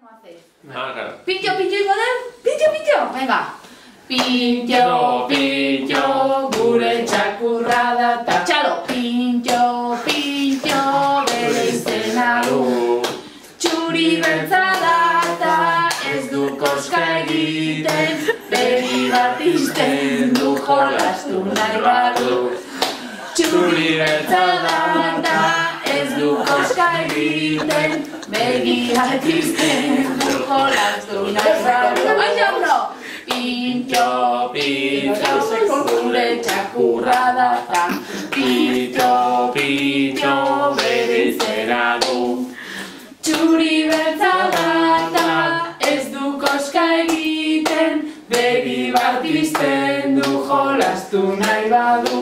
Ah, claro. Pintxo, pintxo ingo den? Pintxo, pintxo! Venga! Pintxo, pintxo, gure txakurra da ta txalo! Pintxo, pintxo, bere izena du. Txuri beltza da ta ez du koska egiten, begi bat izten du jolastu nahi badu. Txuri beltza da ta ez du koska egiten, begi bat izten du jolastu nahi badu. Baina uno! Pintxo, pintxo, gure txakurra da ta. Pintxo, pintxo, bere izena du. Txuri beltza da ta ez du koska egiten, begi bat izten du jolastu nahi badu.